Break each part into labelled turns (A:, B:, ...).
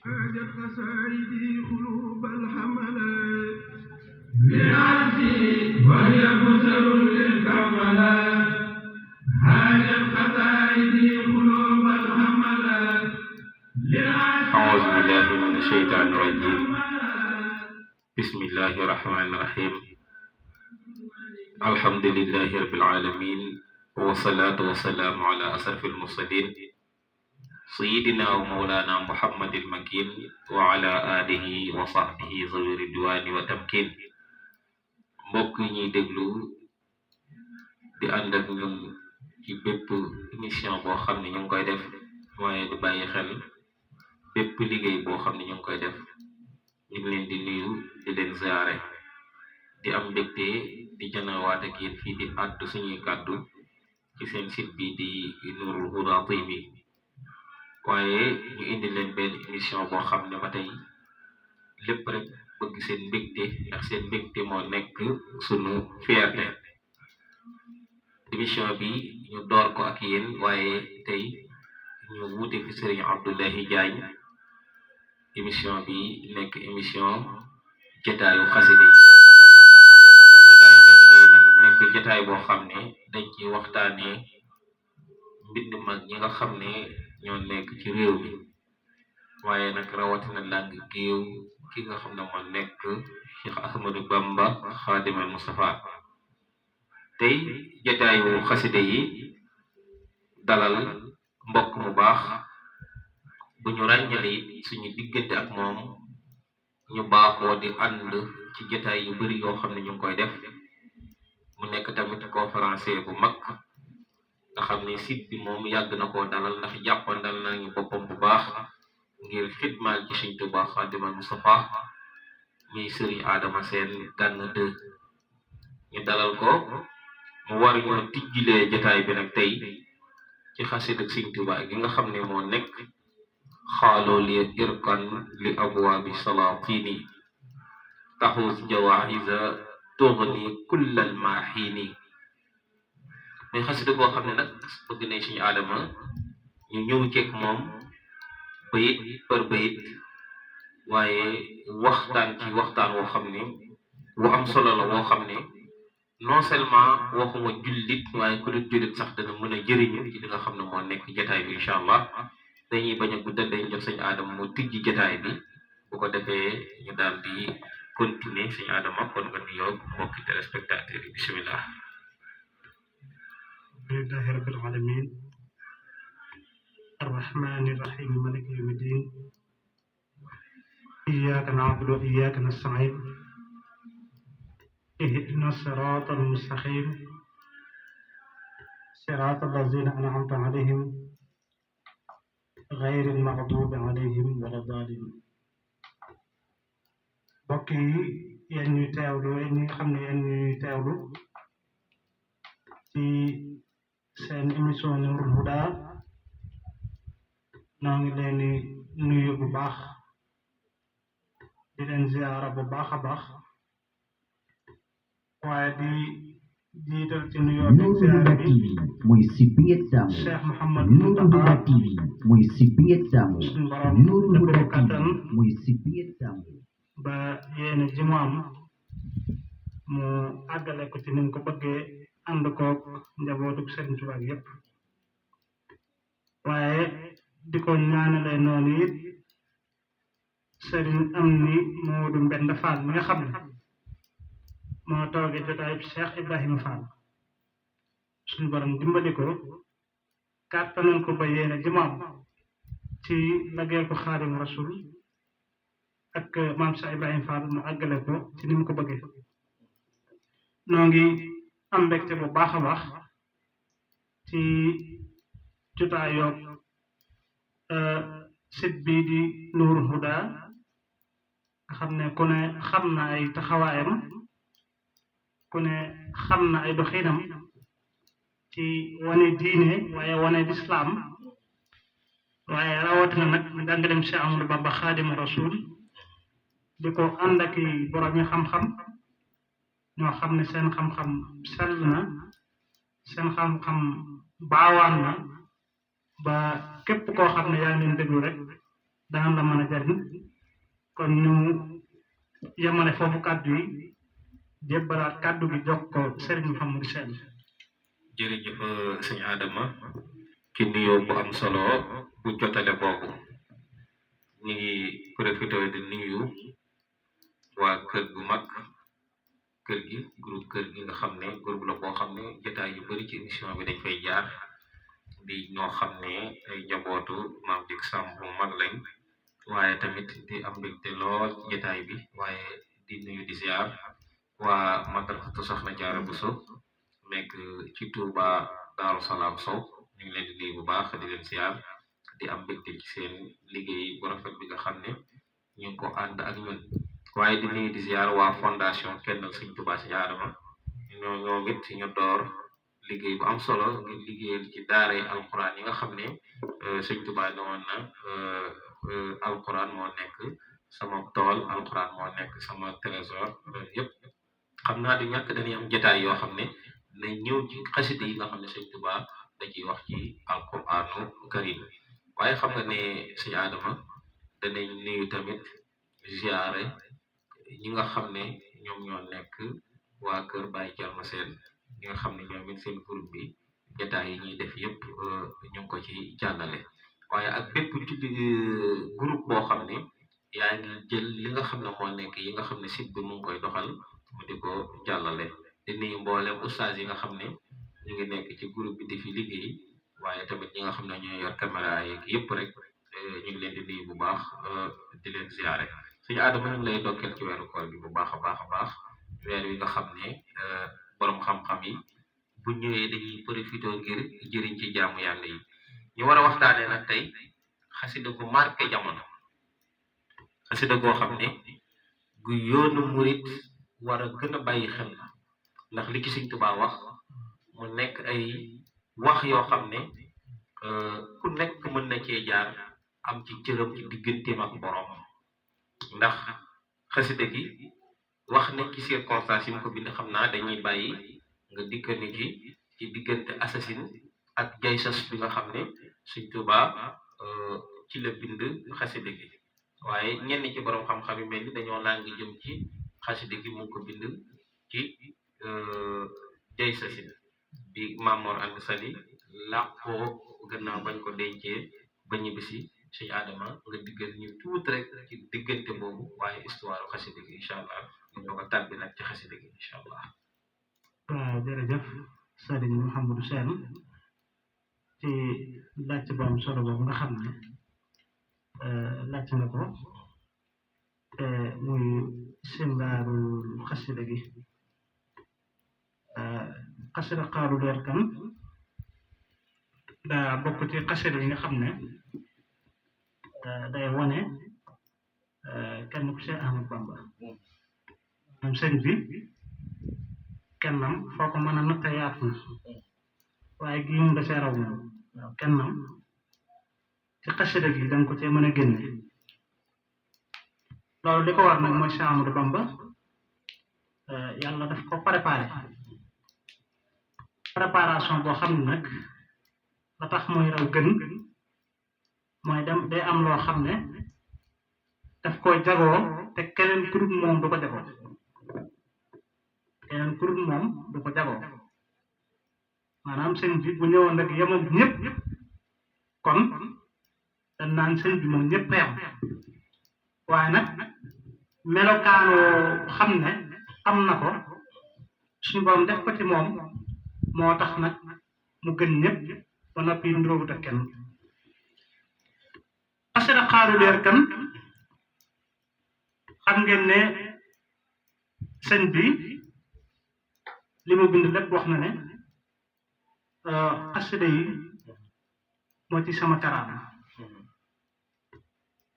A: هاجت قصائدي قلوب الحملات بعرفي وهي بشر للكملات هاجت قصائدي قلوب الحملات
B: أعوذ بالله من الشيطان الرجيم بسم الله الرحمن الرحيم الحمد لله رب العالمين والصلاة والسلام على أشرف المرسلين سيدنا ومولانا محمد المكين وعلى آله وصحبه ذوي الرضوان والتمكين mbokk yi ñuy déglu di ànd ak ñun ci bépp émission boo xam ne ñu ngi koy def waaye di bàyyi xel bépp liggéey boo xam ne ñu ngi koy def ñu ngi leen di nuyu di leen ziare di am mbégte di janawaat ak yéen fii di àddu suñuy kàddu ci seen site bi di Nourul Huda TV waaye ñu indi leen benn émission boo xam ne ba tey lépp rek bëgg seen mbégte ndax seen mbégte moo nekk sunu fierté émission bi ñu door ko ak yéen waaye tey ñu wuute fi Serigne Abdoulaye Diagne émission bi nekk émission jotaayu xasida yi nekk jotaay boo xam ne dañ ci waxtaanee mbind mag ñi nga xam ne ñoo nekk ci réew mi waaye nag rawatina làng géew ki nga xam ne moo nekk Cheikh Ahmadou Bamba Xaadimal Mustafa tey jotaayu xasida yi dalal mbokk mu baax bu ñu ràññale suñu diggante ak moom ñu baaxoo di ànd ci jotaay yu bari yoo xam ne ñu ngi koy def mu nekk tamit conférencier bu mag nga xam ne site bi moom yàgg na koo dalal ndax jàppandal nañu boppam bu baax ngir xidmaal ci Sëriñ Tuubaa Xaadimal Mustafa muy Sëriñ Adama Sène Gana 2 ñu dalal ko mu war ñoo tijjilee jotaay bi nag tey ci xasida ak Sëriñ Tuubaa gi nga xam ne moo nekk xaaloo li irkan li abwaabi salaatini taxuus jawaahiza tughni kullal maaxiini mais xasida boo xam ne nag bëgg nañ Sëriñ Adama ñu ñëw ceeg moom bayit par bayit waaye waxtaan ci waxtaan woo xam ne wu am solo la woo xam ne non seulement waxuma jullit waaye ku dul jullit sax dana mën a jëriñu ci li nga xam ne moo nekk jotaay bi incha allah dañuy bañ a guddal dañuy jox Sëriñ Adama mu tijji jotaay bi bu ko defee ñu daal di continuer Sëriñ Adama kon nga nuyoo mbokki téléspectateurs yi bismillah.
C: alhamdulillahi rabbil alamin arrahmani irrahim maliki yawmi ddin iyyaka na'budu wa iyyaka nasta'in ihdina sirata almustaqim sirata allazina an'amta alayhim ghayri almaghdubi alayhim wala ddaalin mbokk yi yéen ñuy teewlu yéen ñi nga xam ne yéen ñuy teewlu ci seen émission Nourul Huda noo ngi leen di nuyu bu baax di leen ziyaara bu baax a baax waaye di jiital ci nuyoo bi ziyaara bi
D: mooy site bi ngeen taamu
C: Cheikh Mouhamed
D: Nourul Huda TV mooy site bi ngeen taamu
C: suñu borom
D: Nourul Huda
C: dëppoo kattan
D: TV mooy site bi ngeen taamu
C: ba yéene ji mu am mu àggale ko ci ni mu ko bëggee ànd koog njabootu Sëriñ Tuubaa yépp waaye di ko ñaanale noonu it Sëriñ Amdi Moodu Mbend Fall mi nga xam ne moo toogee jotaayub Cheikh Ibrahima Fall suñu borom dimbali ko kàttanal ko ba yéene ji mu am ci liggéeyal ko Xaadimu Rasuul ak maam Cheikh Ibrahima Fall mu àggale ko ci ni mu ko bëggee noo ngi am mbégte bu baax a baax ci jotaayoo site bii di Nourul Huda nga xam ne ku ne xam na ay taxawaayam ku ne xam na ay doxinam ci wane diine waaye wane lislaam waaye rawatina nag njàngaleem Cheikh Ahmadou Bamba Xaadimu Rasuul di ko ànd ak i borom yi xam-xam ñoo xam ne seen xam-xam sell na seen xam-xam baawaan na ba képp koo xam ne yaa ngi leen déglu rek daan la mën a jariñ kon ñu yemale foofu kàddu yi jébbalaat kàddu gi jox ko Serigne Mouhamadou Sène.
B: jërëjëf sëñ Adama ci nuyoo bu am solo bu jotale boobu ñu ngi profité di nuyu waa kër gu mag kër gi nga xam ne groupe la boo xam ne jotaay yu bari ci émission bi dañ fay jaar di ñoo xam ne ay njabootu maam Dik Samb bu mag lañ waaye tamit di am mbégte lool ci jotaay bi waaye di nuyu di ziar waa madrasatu Soxna Jaara Buso nekk ci Touba Daaru Salaam Sow ñu ngi leen di nuyu bu baax di leen ziar di am mbégte ci seen liggéey bu rafet bi nga xam ne ñu ngi ko ànd ak ñun waaye di nuyu di ziar waa fondation Kennal Sëñ Touba Sëñ Adama ñoom it ñu door liggéey bu am solo ngir liggéeyal ci daaray alquran yi nga xam ne Sëñ Touba ne woon na alquran moo nekk sama tool alquran moo nekk sama trésor yëpp xam naa di ñàkk dañuy am jotaay yoo xam ne na ñëw ci xasida yi nga xam ne Sëñ Touba da ciy wax ci alquranu karim waaye xam nga ne Sëñ Adama danañ nuyu tamit ziare ñi nga xam ne ñoom ñoo nekk waa kër Baye Thierno Sène ñi nga xam ne ñoom it seen groupe bi jotaay yi ñuy def yëpp ñu ngi ko ci jàllale waaye ak bépp tuddi groupe boo xam ne yaa ngi jël li nga xam ne moo nekk yi nga xam ne site bi mu ngi koy doxal mu di ko jàllale di nuyu mboolem oustaz yi nga xam ne ñu ngi nekk ci groupe bi di fi liggéey waaye tamit ñi nga xam ne ñooy yor caméra yeeg yëpp rek ñu ngi leen di nuyu bu baax di leen ziare suñu Adama ñu ngi lay dokkeel ci weeru koor gi bu baax a baax weer wi nga xam ne borom xam-xam yi bu ñëwee dañuy profité ngir jëriñ ci jaamu yàlla yi ñu war a waxtaanee nag tey xasida gu marqué jamono xasida goo xam ne gu yoonu murit war a gën a bàyyi xel la ndax li ci Sëñ Tuubaa wax mu nekk ay wax yoo xam ne ku nekk mën na cee jaar am ci cëram ci digganteem ak borom ndax xasida gi wax ne ci circonstance yi mu ko bind xam naa dañuy bàyyi nga dikkani ci diggante assasine ak jaysas bi nga xam ne Sëñ Tuubaa ci la bind xasida gi waaye ñenn ci borom xam-xam yi mel ni dañoo laa ngi jëm ci xasida gi mu ngi ko bind ci jaysasin bi Mamor Anta Sali làqoo gannaaw bañ ko dencee ba ñibbisi Sëñ Adama nga diggal ñu tuut rek ci diggante boobu waaye histoire xasida gi incha allah ñu doog a tàbbi nag ci xasida gi incha allah.
C: waaw jërëjëf Serigne Mouhamadou Sène ci laajte bu am solo boobu nga xam ne laajte nga ko muy simbaaru xasida gi xasida xaaru leer kan daa bokk ci xasida yi nga xam ne day wane kenn ku Cheikh Ahmadou Bamba moom sëñ bi kennam foo ko mën a natta yaatu na waaye gi moom da see raw moom waaw kennam ci xasida gi danga ko cee mën a génne loolu li ko war nag mooy Cheikh Ahmadou Bamba yàlla daf ko préparation boo xam ne nag la tax muy raw gën mooy day am loo xam ne daf koy jagoo te keneen ku dul moom du ko jagoo keneen ku dul moom du ko jagoo maanaam sëñ bi bu ñëwoon rek yemoon ñëpp kon dañ naan sëñ bi moom ñëpp yam waaye nag melokaanoo xam ne am na ko suñu borom def ko ci moom moo tax nag mu gën ñëpp ba noppi nduróowut ak kenn xasida xaaru leer kan xam ngeen ne sëñ bi li mu bind lépp wax na ne xasida yi moo ci sama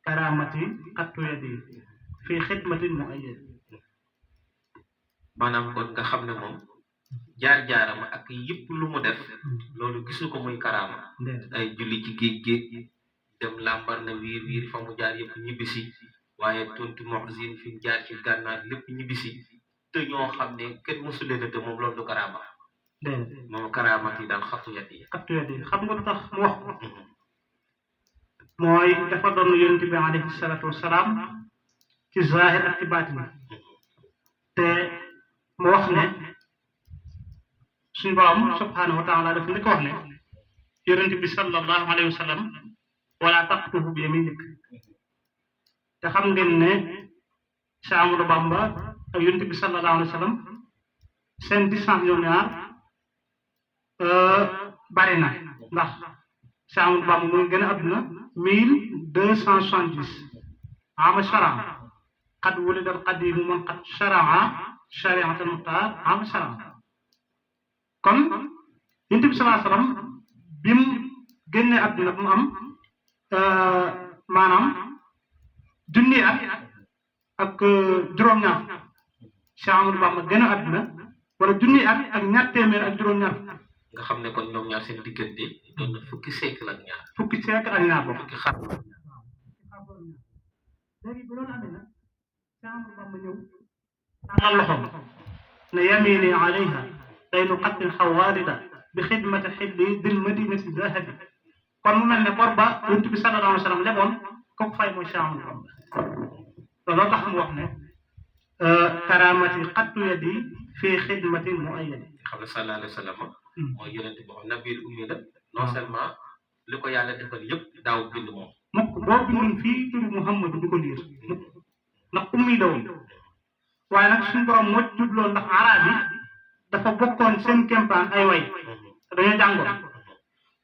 C: karaamati xattu yadi fii xidmatin mu ay
B: maanaam kon nga xam ne moom jaar-jaaram ak yëpp lu mu def loolu gisu ko muy karaama ay julli ci géej dem lambar na wiir fa mu jaar yëpp ñibbisi waaye tontu moxsin fi mu jaar ci gànnaar lépp ñibbisi te ñoo xam ne kenn mosuleen te moom loolu du karaama moom karaamat yi daal xattu yat yi
C: xam nga lu tax mu wax ko mooy dafa doon yonent bi alayhi salaatu wasalaam ci zahir ak ci baatin te mu wax ne suñu borom subhanahu wa taala daf li ko wax ne yonent bi sallallahu alayhi wa sallam wala taqtuhu bi yaminik te xam ngeen ne Cheikh Amadou Bamba ak yonent bi sallallahu alayhi wa sallam seen distance ñoom ñaar bari na ndax Cheikh Amadou Bamba mu ngi gën a adduna 1270 ama sharaa qad wulida al qadimu man qad sharaa shariat al muxtaar ama sharaa kon yonent bi sallallahu alayhi wa sallam bi mu génnee adduna bu mu am maanaam junni at ak juróom-ñaar Cheikh Amadou Bamba gën a adduna wala junni at ak ñaar téeméer ak juróom-ñaar
B: nga xam ne kon ñoom ñaar seen diggante doon na fukki siècle ak ñaar
C: fukki siècle ak ñaar boobu
B: fukki xar
C: léegi bu loolu amee nag Cheikh Amadou Bamba ñëw tàllal loxoom ne yamini alayha daynu qattin xawaarida bi xidmati xilli dil madinati zahabi kon mu mel ne bor ba yonent bi sallallahu alayhi wa sallam leboon kooku fay mooy Cheikh Amadou Bamba looloo tax mu wax ne karamati qattu yadi fii xidmati muayyadi
B: xam ne sallallahu alayhi wa sallam mooy yonent boo xam nabil ummi la non seulement li ko yàlla defal yëpp daaw bind moom
C: mukk boo bindoon fii turu Muhammadu du ko liir mukk ndax ummi la woon waaye nag suñu borom moo jubloo ndax arab yi dafa bokkoon seen kempaan ay way dañoo jàngoon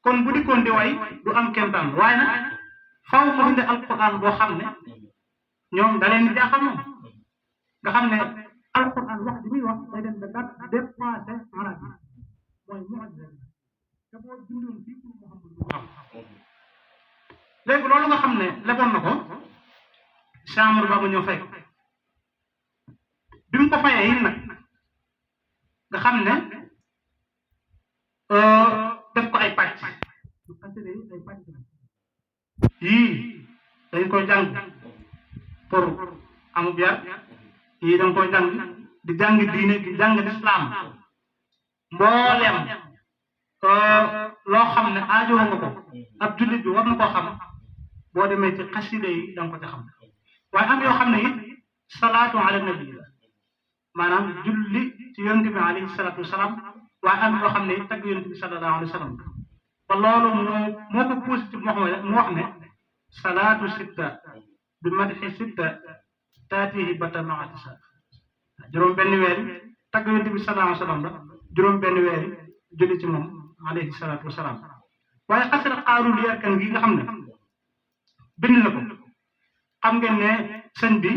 C: kon bu dikkoon di way du am kempaan waaye nag faaw mu indi alquran boo xam ne ñoom da leen di jaaxal moom nga xam ne alquran wax bi muy wax day dem ba date dépassé arab yi mooy mu'jiza te boo bindoon fii pour Muhammad du xam léegi loolu nga xam ne leboon na ko Cheikh Amadou Bamba ñëw fay bi mu ko fayee yi nag nga xam ne def ko ay pàcc du xasida yi ay pàcc la yii dañ koy jàng pour amub yar yii dañ koy jàng di jàng diine di jàng lislaam mbooleem loo xam ne aajowoo nga ko ab jullit bi war na koo xam boo demee ci xasida yi da nga ko ca xam waaye am yoo xam ne it salaatu ala nabi la maanaam julli ci yonent bi alayhi salaatu wasalaam waaye am yoo xam ne it tagg yonent bi sallallahu alayhi wa sallam ba loolu moo ko positif mu wax ne salaatu sitta bi madxi sitta taatihi bata maati sa juróom benn weer yi tagg yonent bi sallallahu alayhi wa sallam la juróom benn weer yi julli ci moom alayhi salaatu wasalaam waaye xasara xaarul yarkan gi nga xam ne bind na ko xam ngeen ne sëñ bi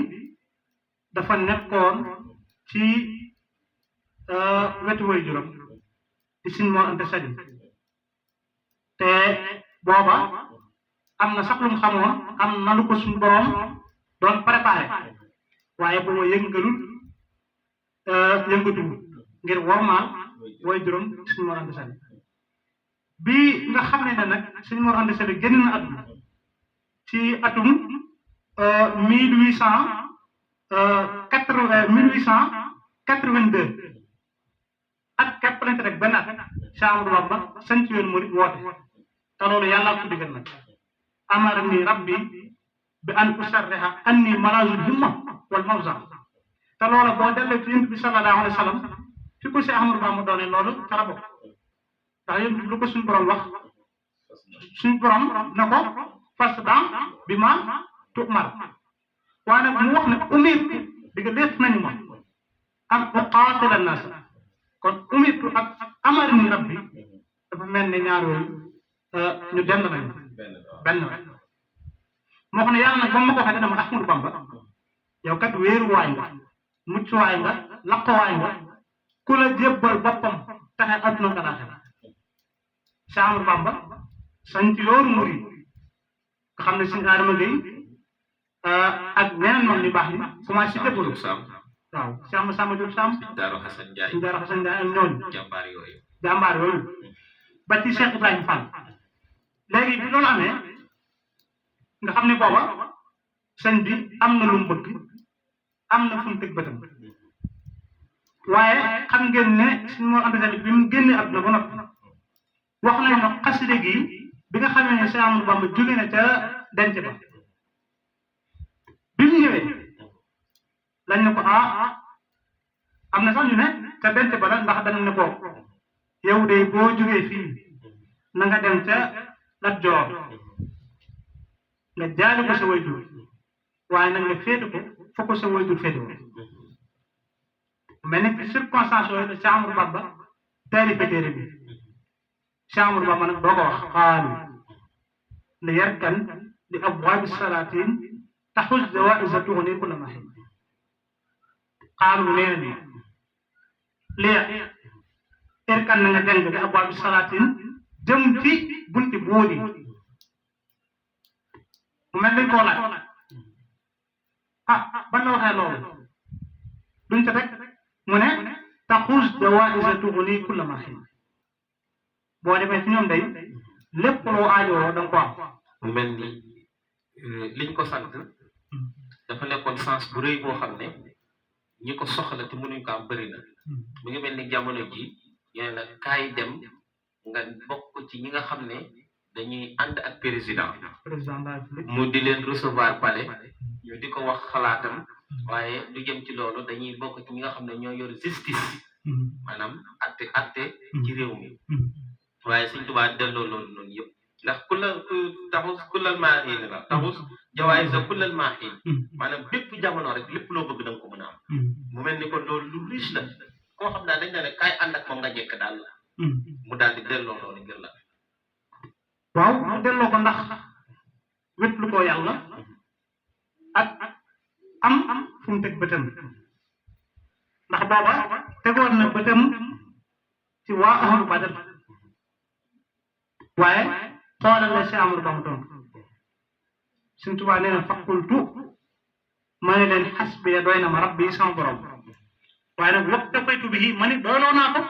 C: dafa nekkoon ci wetu way juróom di Sëñ Mor Anta Sali te booba am na sax lu mu xamoon am na lu ko suñu borom doon préparé waaye booba yëngatuwul ngir wormaal way juróom Sëñ Mor Anta Sali bi nga xam ne nag Sëñ Mor Anta Sali génn na àdduna ci atum 1882 ak képp lañ rek benn at Cheikh Amadou Bamba sant yoon murid woote te loolu yàlla ko digal nag amarani rabbi bi an usarriha anni malazul himma wal mawza te loolu boo dellee ci yonent bi sallallahu alayhi wa sallam fi ko Cheikh Amadou Bamba doone loolu ca la bokk ndax yonent bi lu ko suñu borom wax suñu borom na ko fasda bi ma tu'mar waaye nag mu wax ne umirtu digga def nañu ma am uqaatila naas kon umirtu ak amarni rabbi dafa mel ne ñaar yooyu ñu dend nañu benn moo xam ne yàlla nag ba ma ko waxee dama Ahmadou Bamba yow kat wéeruwaay nga muccuwaay nga laqwaay nga ku la jébbal boppam taxe adduna nga laaxira Cheikh Amadou Bamba sant yoonu murid nga xam ne Sëñ Adama Gueye ak ñeneen mag ñu baax ni commencé déglu waaw Cheikh Massamba Diop Sam
B: Sëñ Daaru Xasan Njaay
C: Sëñ Daaru Xasan Njaay ak ñooñu
B: jàmbaar yooyu
C: ba ci Cheikh Ibrahima Fall léegi bi loolu amee nga xam ne booba sëñ bi am na lu mu bëgg am na fu mu tëg bëtam waaye xam ngeen ne Sëñ Mor Anta Sali bi mu génne àdduna ba noppi wax nañu ne xaside gi bi nga xamee ne Cheikh Amadou Bamba jóge na ca denc ba bi mu ñëwee lañ ne ko am na sax ñu ne ca denc ba la ndax dañ ne ko yow de boo jógee fii na nga dem ca Lat Joor nga jaale ko sa waajur waaye nag nga féete ko fa ko sa waajur féete ko mais nag ci circonstance yooyu la Cheikh Amadou Bamba taalife téere bi Cheikh Amadou Bamba nag doo ko wax xaalu li yarkan li abwaabi salaatin taxus jawaïsa tuxni kulla mahin xaalu nee nañu lii yarkan na nga jàng li abwaabi salaatin jëm ci bunti boodi mu mel nañ koo laaj ban la waxee loolu duñ ca teg mu ne taxus jawaïsa tuxni kulla mahin boo demee ci ñoom day lépp loo aajowoo da nga ko am.
B: mu mel ni liñ ko sant dafa nekkoon sens bu rëy boo xam ne ñi ko soxla te mënuñ ko am bëri na mu ngi mel ni jamono ji ñee la kaay dem nga bokk ci ñi nga xam ne dañuy ànd ak président mu di leen recevoir palais ñu di ko wax xalaatam waaye lu jëm ci loolu dañuy bokk ci ñi nga xam ne ñoo yor justice maanaam atte ci réew mi waaye Sëñ Tuubaa delloo loolu noonu yëpp ndax taxus kullal maahin la taxus jawaay sa kullal maahin maanaam bépp jamono rek lépp loo bëgg da nga ko mën a am mu mel ni kon loolu lu riche la koo xam daal dañ ne kaay ànd ak moom nga jekk daal la mu daal di delloo loolu ngir la
C: waaw mu delloo ko ndax wét lu ko yàlla ak am fu mu teg bëtam ndax booba tegoon na bëtam ci waa ahlu badar waaye xoolal la Cheikh Amadou Bamba tontu Sëñ Tuubaa nee na faqultu ma ne leen xasbiya doy na ma rabbi sama borom waaye nag waqt dafaytu bi ma ni doyloo naa ko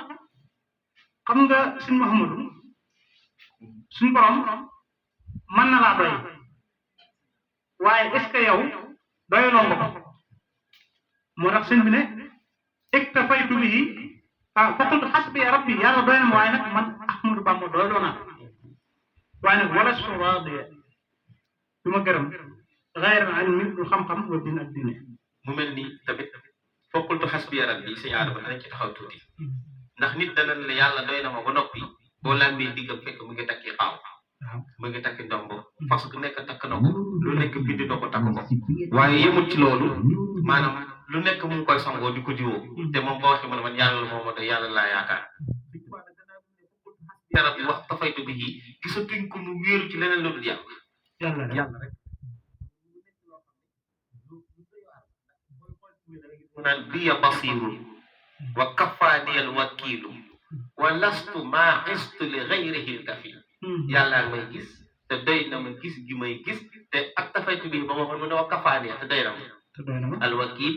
C: xam nga Sëñ Mouhamadou suñ borom mën na laa doy waaye est-ce que yow doyloo nga ko moo tax sëñ bi ne iktafaytu bi faqultu xasbiya rabbi yàlla doy na ma waaye nag man Ahmadou Bamba doyloo naa waaye nag wala su raadiya du ma gërëm xayran an ilmi lu xam-xam wa diin ak diine
B: mu mel ni tamit faqultu xasbiya rabbi sëñ Adama danañ ci taxaw tuuti ndax nit dana ne yàlla doy na ma ba noppi boo lambee diggam fekk mu ngi takki xaaw mu ngi takki ndombo parce que nekk takk na ko lu nekk bind na ko takk ko waaye yemut ci loolu maanaam lu nekk mu ngi koy sangoo di ko jiwoo te moom boo waxee man yàlla moo ma doy yàlla laa yaakaar yarab bi wax tafaytu bi yi gisatuñ ko mu wéeru ci leneen lu dul yàlla rek mu naan biya basirun wa kafaaniyal wakiilu wa lastu maa istu li gayrihi lkafil yàlla may gis te doy na ma gis gi may gis te ak tafaytu bi ba ma waxoon mu ne wa kafaaniya te doy na ma al wakil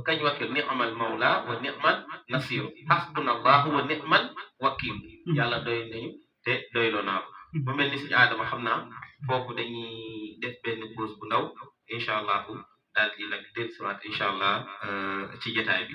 B: kañ wakil ni'mal mawla wa ni'mal nasiru hasbuna allahu wa ni'mal wakil yàlla doy nañu te doyloo naa ko bu mel ni Sëñ Adama xam naa foofu dañuy def benn pause bu ndaw incha allahu daal di nag dellusiwaat incha allah ci jotaay bi